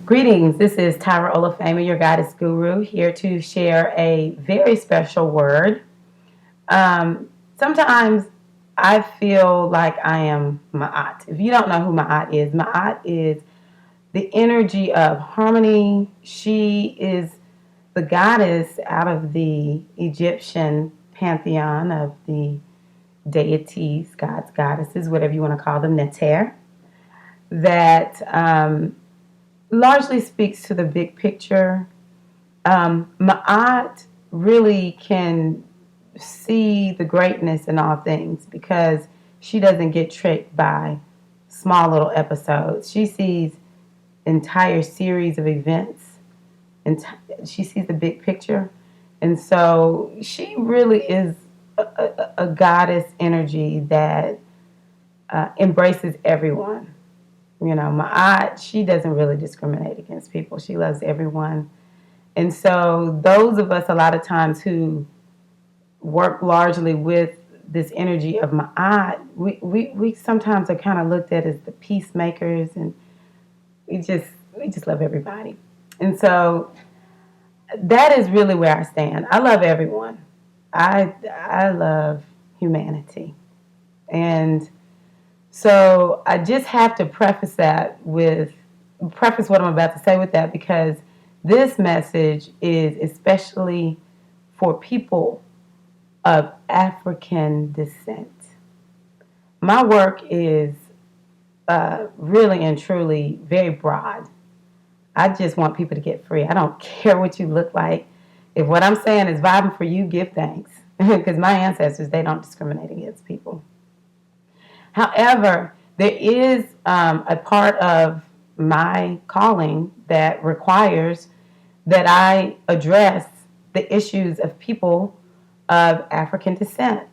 Greetings, this is Tyra Olafama, your goddess guru, here to share a very special word. Sometimes I feel like I am Ma'at. If you don't know who Ma'at is the energy of harmony. She is the goddess out of the Egyptian pantheon of the deities, gods, goddesses, whatever you want to call them, Neter, that largely speaks to the big picture. Ma'at really can see the greatness in all things because she doesn't get tricked by small little episodes. She sees entire series of events and she sees the big picture. And so she really is a goddess energy that embraces everyone. You know, Ma'at, she doesn't really discriminate against people. She loves everyone. And so those of us a lot of times who work largely with this energy of Ma'at, we sometimes are kind of looked at as the peacemakers, and we just love everybody. And so that is really where I stand. I love everyone. I love humanity. And so I just have to preface what I'm about to say with that, because this message is especially for people of African descent. My work is really and truly very broad. I just want people to get free. I don't care what you look like. If what I'm saying is vibing for you, give thanks. Because my ancestors, they don't discriminate against people. However, there is a part of my calling that requires that I address the issues of people of African descent.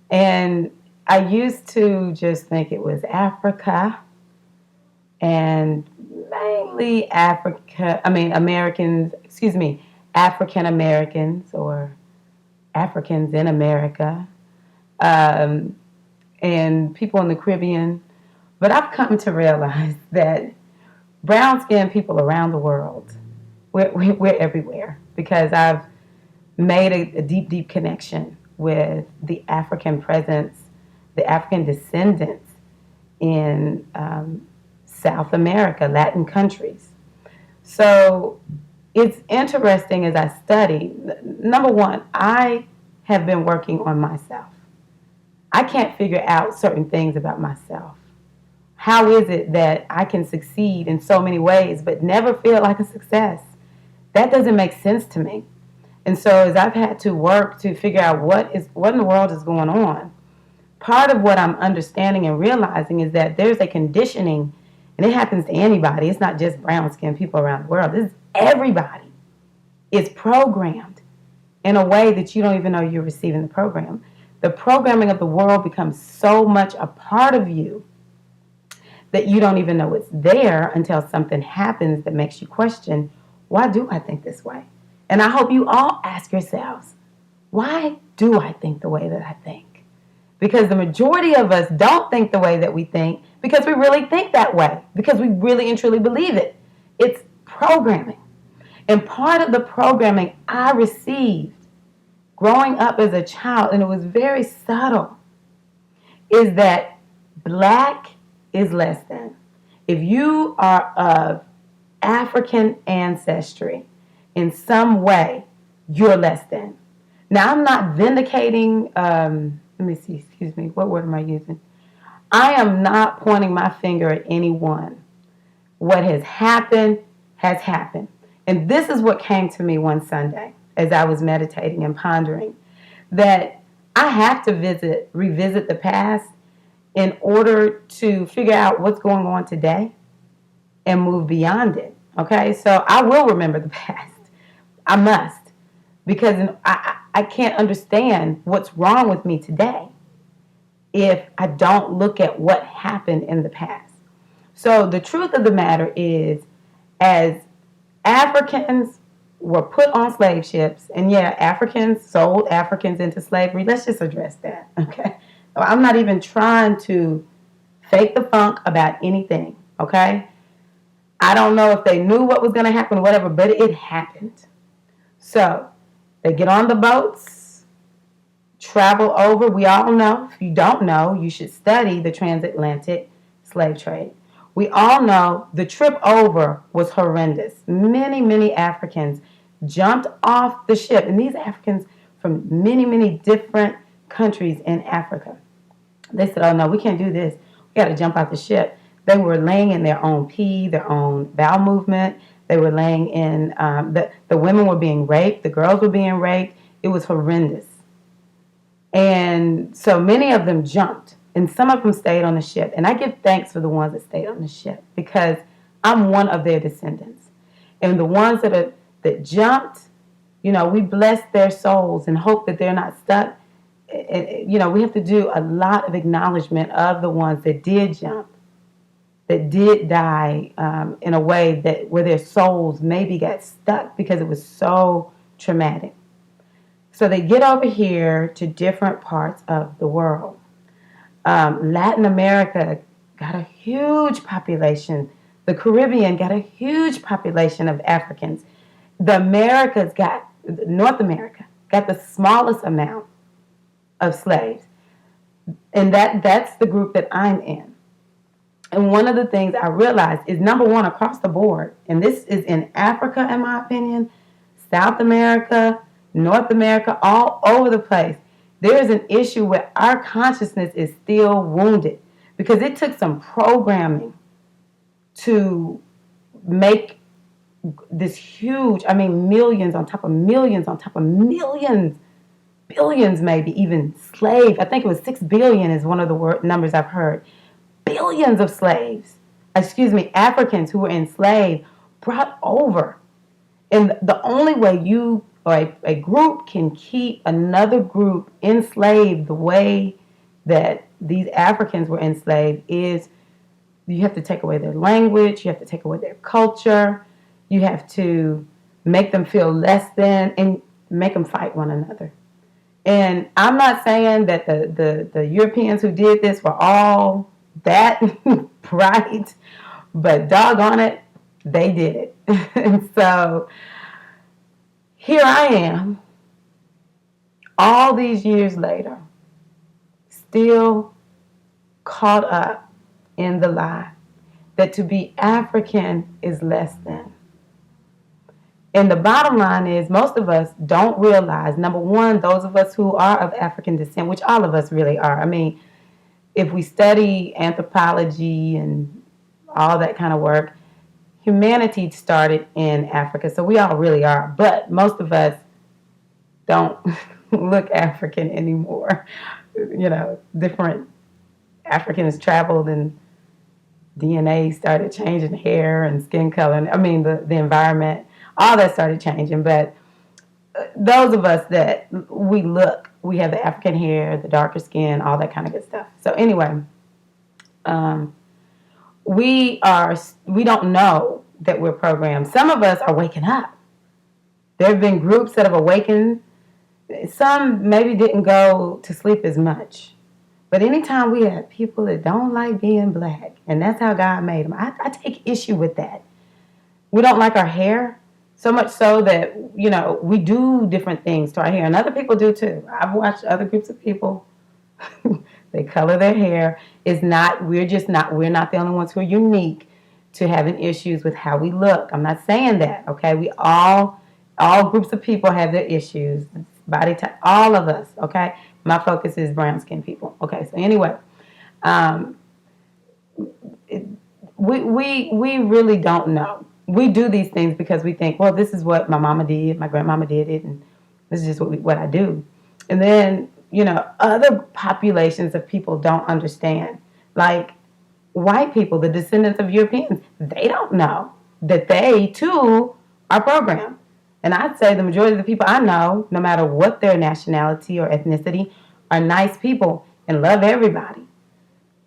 And I used to just think it was Africa and mainly African Americans or Africans in America. And people in the Caribbean. But I've come to realize that brown-skinned people around the world, we're everywhere, because I've made a deep, deep connection with the African presence, the African descendants in South America, Latin countries. So it's interesting as I study. Number one, I have been working on myself. I can't figure out certain things about myself. How is it that I can succeed in so many ways but never feel like a success? That doesn't make sense to me. And so as I've had to work to figure out what in the world is going on, part of what I'm understanding and realizing is that there's a conditioning, and it happens to anybody. It's not just brown-skinned people around the world. This is everybody. It's programmed in a way that you don't even know you're receiving the program. The programming of the world becomes so much a part of you that you don't even know it's there until something happens that makes you question, why do I think this way? And I hope you all ask yourselves, why do I think the way that I think? Because the majority of us don't think the way that we think because we really think that way, because we really and truly believe it. It's programming. And part of the programming I received growing up as a child, and it was very subtle, is that black is less than. If you are of African ancestry in some way, you're less than. Now, I'm not vindicating, what word am I using? I am not pointing my finger at anyone. What has happened has happened. And this is what came to me one Sunday as I was meditating and pondering, that I have to revisit the past in order to figure out what's going on today and move beyond it. Okay, so I will remember the past. I must, because I can't understand what's wrong with me today if I don't look at what happened in the past. So the truth of the matter is, as Africans were put on slave ships, and yeah, Africans sold Africans into slavery. Let's just address that, okay? I'm not even trying to fake the funk about anything, okay? I don't know if they knew what was going to happen, whatever, but it happened. So they get on the boats, travel over. We all know, if you don't know, you should study the transatlantic slave trade. We all know the trip over was horrendous. Many, many Africans jumped off the ship, and these Africans from many, many different countries in Africa. They said, oh no, we can't do this. We got to jump off the ship. They were laying in their own pee, their own bowel movement. They were laying in, the women were being raped, the girls were being raped. It was horrendous. And so many of them jumped, and some of them stayed on the ship. And I give thanks for the ones that stayed on the ship, because I'm one of their descendants. And the ones that jumped, we bless their souls and hope that they're not stuck. We have to do a lot of acknowledgement of the ones that did jump, that did die in a way where their souls maybe got stuck because it was so traumatic. So they get over here to different parts of the world. Latin America got a huge population. The Caribbean got a huge population of Africans. North America got the smallest amount of slaves. And that's the group that I'm in. And one of the things I realized is, number one, across the board, and this is in Africa, in my opinion, South America, North America, all over the place, there is an issue where our consciousness is still wounded, because it took some programming to make this huge, millions on top of millions on top of millions, billions maybe even, slave. I think it was 6 billion is one of the numbers I've heard. Billions of Africans who were enslaved, brought over. And the only way you or a group can keep another group enslaved the way that these Africans were enslaved is you have to take away their language, you have to take away their culture, you have to make them feel less than, and make them fight one another. And I'm not saying that the Europeans who did this were all that bright, but doggone it, they did it. And so here I am, all these years later, still caught up in the lie that to be African is less than. And the bottom line is, most of us don't realize, number one, those of us who are of African descent, which all of us really are. If we study anthropology and all that kind of work, humanity started in Africa, so we all really are. But most of us don't look African anymore. Different Africans traveled, and DNA started changing hair and skin color. And, the environment, all that started changing. But those of us that we have the African hair, the darker skin, all that kind of good stuff. So anyway, we don't know that we're programmed. Some of us are waking up. There have been groups that have awakened. Some maybe didn't go to sleep as much. But anytime we have people that don't like being black, and that's how God made them, I take issue with that. We don't like our hair, so much so that, we do different things to our hair. And other people do too. I've watched other groups of people. They color their hair. We're not the only ones who are unique to having issues with how we look. I'm not saying that, okay? We all groups of people have their issues. Body type, all of us, okay? My focus is brown skinned people. Okay, so anyway, we really don't know. We do these things because we think, well, this is what my mama did, my grandmama did it, and this is just what I do. And then, other populations of people don't understand. Like white people, the descendants of Europeans, they don't know that they, too, are programmed. And I'd say the majority of the people I know, no matter what their nationality or ethnicity, are nice people and love everybody.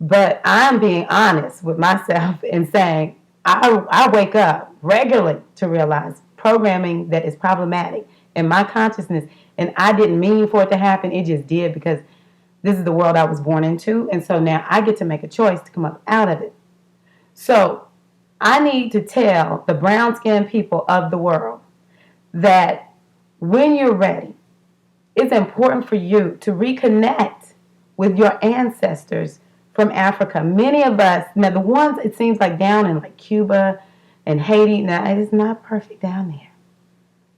But I'm being honest with myself and saying I wake up regularly to realize programming that is problematic in my consciousness, and I didn't mean for it to happen. It just did, because this is the world I was born into, and so now I get to make a choice to come up out of it. So I need to tell the brown-skinned people of the world that when you're ready, it's important for you to reconnect with your ancestors from Africa. Many of us, now the ones it seems like down in like Cuba and Haiti, now it is not perfect down there.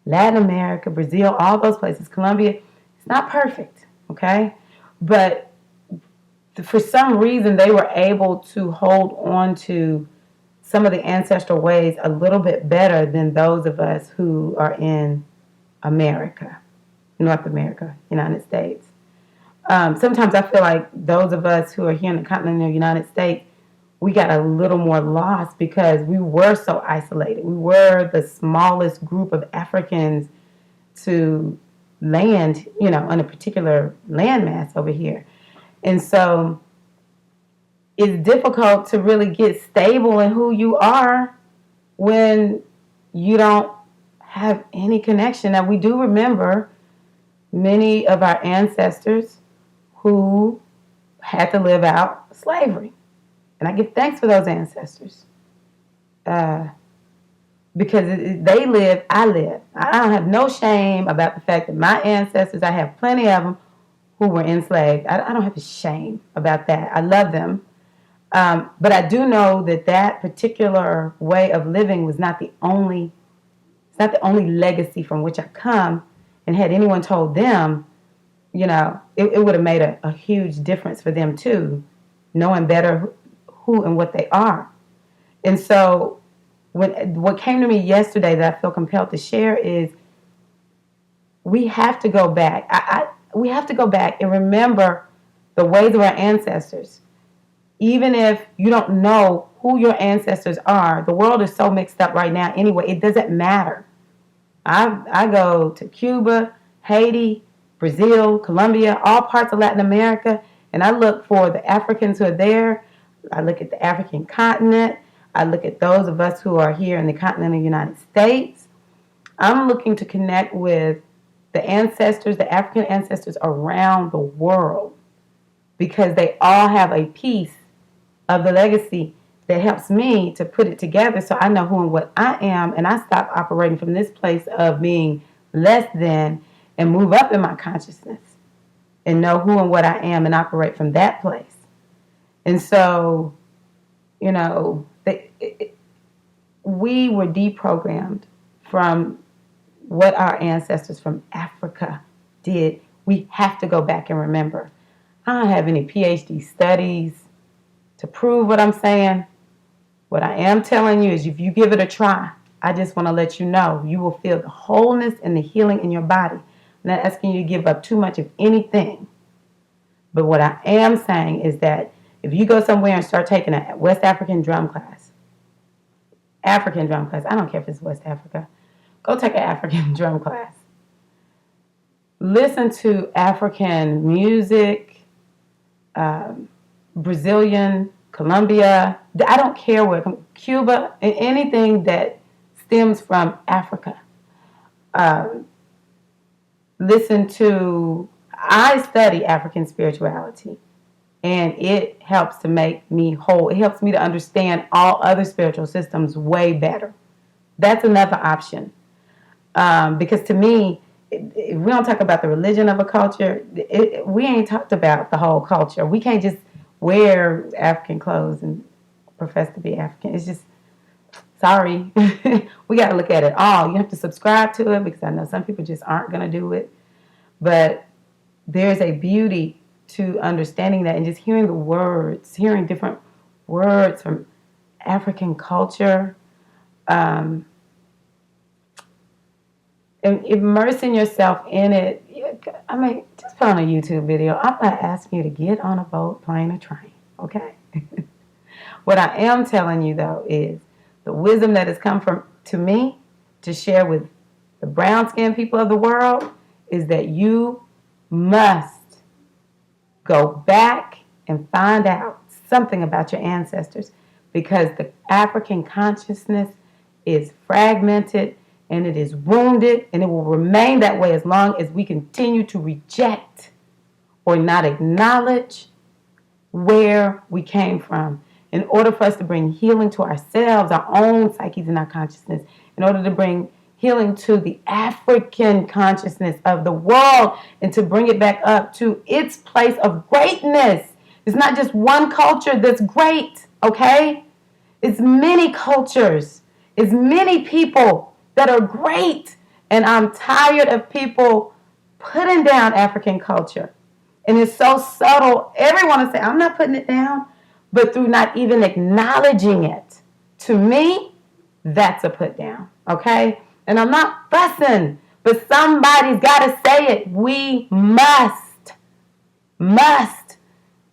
Latin America, Brazil, all those places, Colombia, it's not perfect, okay? But for some reason, they were able to hold on to some of the ancestral ways a little bit better than those of us who are in America, North America, United States. Sometimes I feel like those of us who are here in the continental United States, we got a little more lost because we were so isolated. We were the smallest group of Africans to land, on a particular landmass over here. And so it's difficult to really get stable in who you are when you don't have any connection. Now, we do remember many of our ancestors who had to live out slavery. And I give thanks for those ancestors. Because they live, I live. I don't have no shame about the fact that my ancestors, I have plenty of them who were enslaved. I don't have a shame about that. I love them. But I do know that particular way of living was not the only, it's not the only legacy from which I come. And had anyone told them, it would have made a huge difference for them too, knowing better who and what they are. And so what came to me yesterday that I feel compelled to share is we have to go back. We have to go back and remember the ways of our ancestors. Even if you don't know who your ancestors are, the world is so mixed up right now anyway, it doesn't matter. I go to Cuba, Haiti, Brazil, Colombia, all parts of Latin America, and I look for the Africans who are there. I look at the African continent. I look at those of us who are here in the continental United States. I'm looking to connect with the ancestors, the African ancestors around the world, because they all have a piece of the legacy that helps me to put it together so I know who and what I am, and I stop operating from this place of being less than and move up in my consciousness and know who and what I am and operate from that place. And so, we were deprogrammed from what our ancestors from Africa did. We have to go back and remember. I don't have any PhD studies to prove what I'm saying. What I am telling you is if you give it a try, I just want to let you know you will feel the wholeness and the healing in your body. I'm not asking you to give up too much of anything. But what I am saying is that if you go somewhere and start taking a West African drum class, I don't care if it's West Africa, go take an African drum class. Listen to African music, Brazilian, Colombia, I don't care where, Cuba, anything that stems from Africa. I study African spirituality, and it helps to make me whole. It helps me to understand all other spiritual systems way better. That's another option. Because to me, if we don't talk about the religion of a culture, we ain't talked about the whole culture. We can't just wear African clothes and profess to be African. It's just, sorry. We got to look at it all. You have to subscribe to it because I know some people just aren't going to do it. But there's a beauty to understanding that and just hearing the words, hearing different words from African culture, and immersing yourself in it. I mean, just put on a YouTube video. I'm not asking you to get on a boat, plane, or train, okay? What I am telling you, though, is the wisdom that has come to me to share with the brown-skinned people of the world is that you must go back and find out something about your ancestors, because the African consciousness is fragmented and it is wounded, and it will remain that way as long as we continue to reject or not acknowledge where we came from. in order for us to bring healing to ourselves, our own psyches and our consciousness, in order to bring healing to the African consciousness of the world and to bring it back up to its place of greatness. It's not just one culture that's great, okay? It's many cultures. It's many people that are great. And I'm tired of people putting down African culture. And it's so subtle. Everyone will say, I'm not putting it down. But through not even acknowledging it, to me, that's a put down, okay? And I'm not fussing, but somebody's got to say it. We must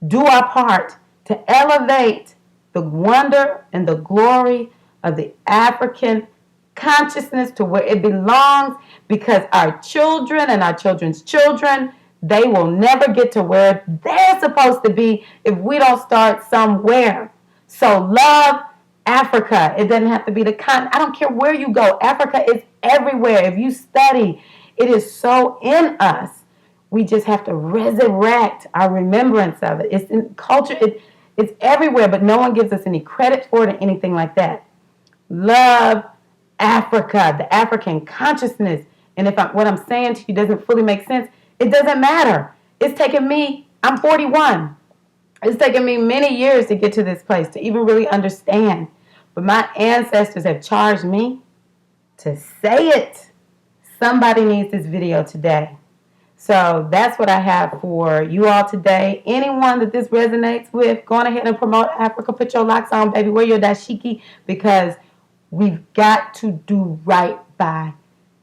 do our part to elevate the wonder and the glory of the African consciousness to where it belongs, because our children and our children's children, they will never get to where they're supposed to be if we don't start somewhere. So love Africa. It doesn't have to be the continent. I don't care where you go. Africa is everywhere. If you study, it is so in us. We just have to resurrect our remembrance of it. It's in culture. It's everywhere, but no one gives us any credit for it or anything like that. Love Africa, the African consciousness. And if what I'm saying to you doesn't fully make sense, it doesn't matter. It's taken me, I'm 41. It's taken me many years to get to this place, to even really understand. But my ancestors have charged me to say it. Somebody needs this video today. So that's what I have for you all today. Anyone that this resonates with, go on ahead and promote Africa. Put your locks on, baby. Wear your dashiki, because we've got to do right by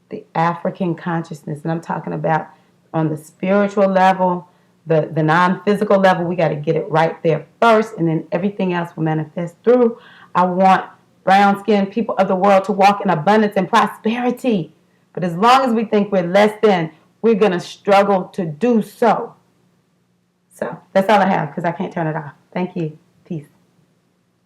the African consciousness. And I'm talking about on the spiritual level, the non-physical level. We got to get it right there first, and then everything else will manifest through. I want brown-skinned people of the world to walk in abundance and prosperity. But as long as we think we're less than, we're going to struggle to do so. So that's all I have, because I can't turn it off. Thank you.